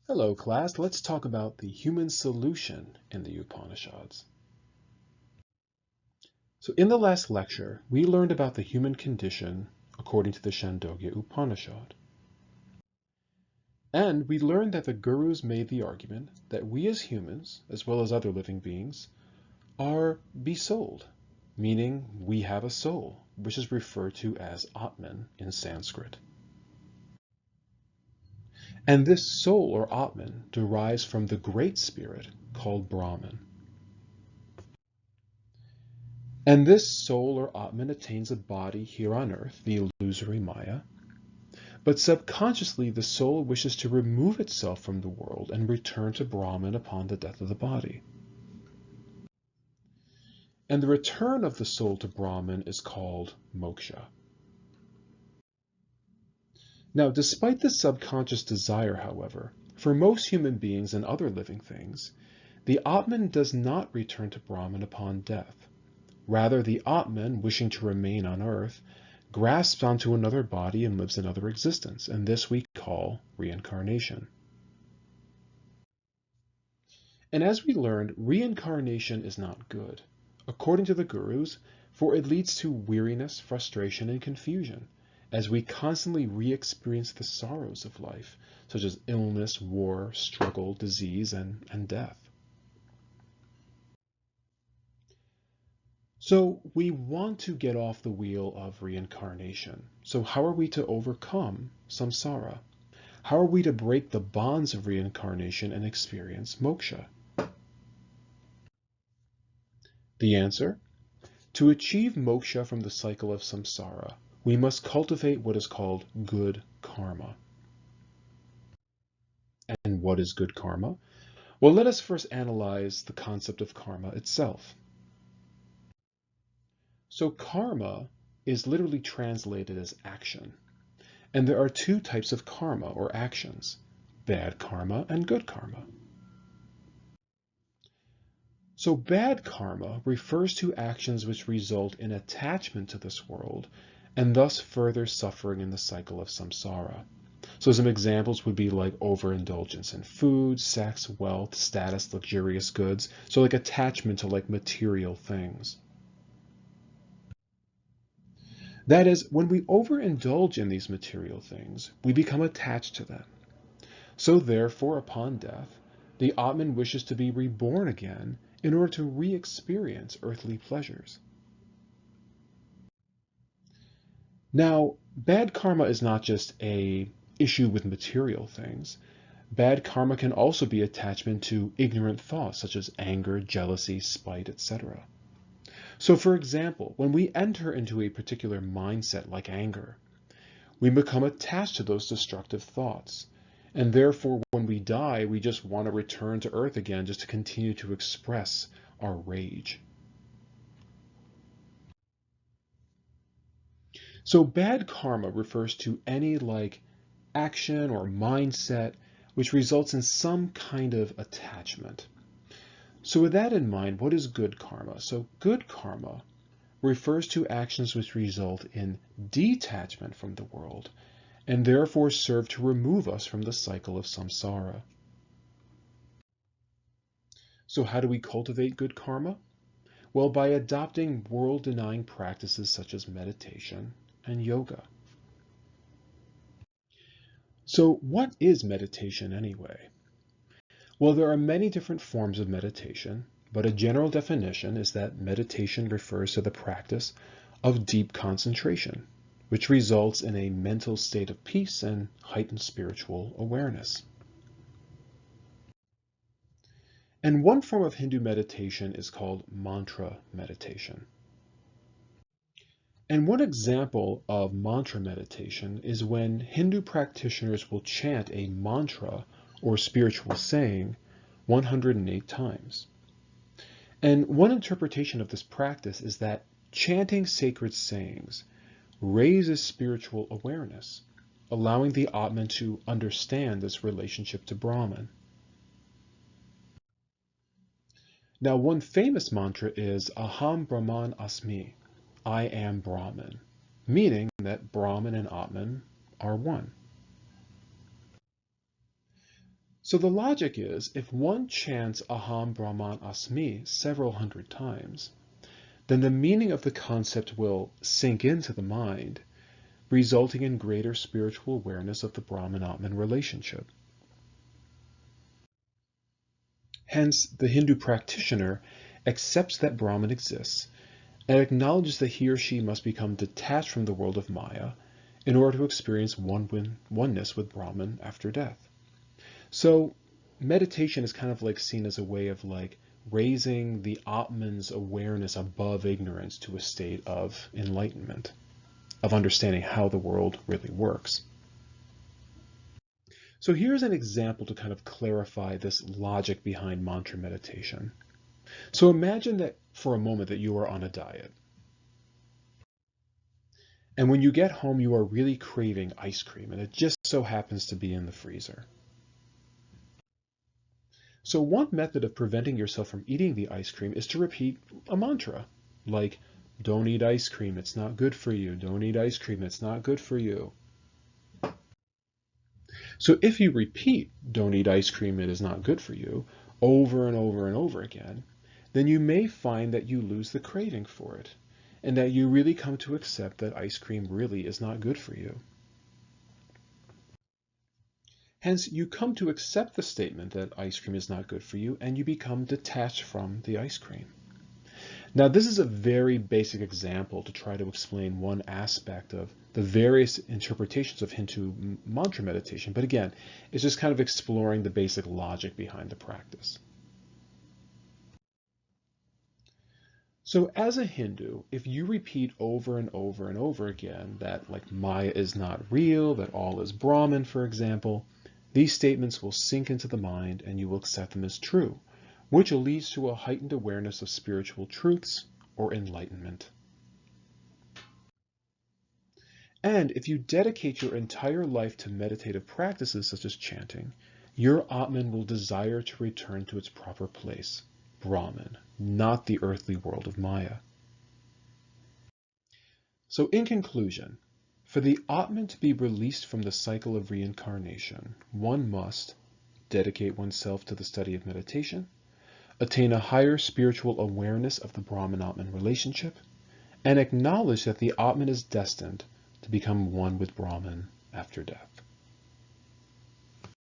Hello, class. Let's talk about the human solution in the Upanishads. So in the last lecture, we learned about the human condition according to the Chandogya Upanishad. And we learned that the gurus made the argument that we as humans, as well as other living beings, are besouled, meaning we have a soul, which is referred to as Atman in Sanskrit. And this soul or Atman derives from the great spirit called Brahman. And this soul or Atman attains a body here on earth, the illusory Maya, but subconsciously the soul wishes to remove itself from the world and return to Brahman upon the death of the body. And the return of the soul to Brahman is called moksha. Now, despite this subconscious desire, however, for most human beings and other living things, the Atman does not return to Brahman upon death. Rather, the Atman, wishing to remain on earth, grasps onto another body and lives another existence, and this we call reincarnation. And as we learned, reincarnation is not good, according to the gurus, for it leads to weariness, frustration, and confusion, as we constantly re-experience the sorrows of life, such as illness, war, struggle, disease, and death. So we want to get off the wheel of reincarnation. So how are we to overcome samsara? How are we to break the bonds of reincarnation and experience moksha? The answer? To achieve moksha from the cycle of samsara, we must cultivate what is called good karma. And what is good karma? Well, let us first analyze the concept of karma itself. So karma is literally translated as action. And there are two types of karma or actions, bad karma and good karma. So bad karma refers to actions which result in attachment to this world and thus further suffering in the cycle of samsara. So some examples would be like overindulgence in food, sex, wealth, status, luxurious goods. So like attachment to like material things. That is, when we overindulge in these material things, we become attached to them. So therefore, upon death, the Atman wishes to be reborn again in order to re-experience earthly pleasures. Now, bad karma is not just an issue with material things. Bad karma can also be attachment to ignorant thoughts such as anger, jealousy, spite, etc. So for example, when we enter into a particular mindset like anger, we become attached to those destructive thoughts. And therefore, when we die, we just want to return to earth again just to continue to express our rage. So bad karma refers to any like action or mindset which results in some kind of attachment. So with that in mind, what is good karma? So good karma refers to actions which result in detachment from the world and therefore serve to remove us from the cycle of samsara. So how do we cultivate good karma? Well, by adopting world-denying practices such as meditation and yoga. So what is meditation anyway? Well, there are many different forms of meditation, but a general definition is that meditation refers to the practice of deep concentration, which results in a mental state of peace and heightened spiritual awareness. And one form of Hindu meditation is called mantra meditation. And one example of mantra meditation is when Hindu practitioners will chant a mantra or spiritual saying 108 times. And one interpretation of this practice is that chanting sacred sayings raises spiritual awareness, allowing the Atman to understand this relationship to Brahman. Now, one famous mantra is Aham Brahman Asmi, I am Brahman, meaning that Brahman and Atman are one. So the logic is, if one chants Aham Brahman Asmi several hundred times, then the meaning of the concept will sink into the mind, resulting in greater spiritual awareness of the Brahman-Atman relationship. Hence, the Hindu practitioner accepts that Brahman exists and acknowledges that he or she must become detached from the world of Maya in order to experience oneness with Brahman after death. So meditation is kind of like seen as a way of like raising the Atman's awareness above ignorance to a state of enlightenment, of understanding how the world really works. So here's an example to kind of clarify this logic behind mantra meditation. So imagine that for a moment that you are on a diet. And when you get home, you are really craving ice cream, and it just so happens to be in the freezer. So one method of preventing yourself from eating the ice cream is to repeat a mantra, like, don't eat ice cream, it's not good for you. Don't eat ice cream, it's not good for you. So if you repeat, don't eat ice cream, it is not good for you, over and over and over again, then you may find that you lose the craving for it, and that you really come to accept that ice cream really is not good for you. Hence, you come to accept the statement that ice cream is not good for you, and you become detached from the ice cream. Now, this is a very basic example to try to explain one aspect of the various interpretations of Hindu mantra meditation, but again, it's just kind of exploring the basic logic behind the practice. So as a Hindu, if you repeat over and over and over again that like Maya is not real, that all is Brahman, for example, these statements will sink into the mind and you will accept them as true, which leads to a heightened awareness of spiritual truths or enlightenment. And if you dedicate your entire life to meditative practices such as chanting, your Atman will desire to return to its proper place, Brahman, not the earthly world of Maya. So in conclusion, for the Atman to be released from the cycle of reincarnation, one must dedicate oneself to the study of meditation, attain a higher spiritual awareness of the Brahman-Atman relationship, and acknowledge that the Atman is destined to become one with Brahman after death.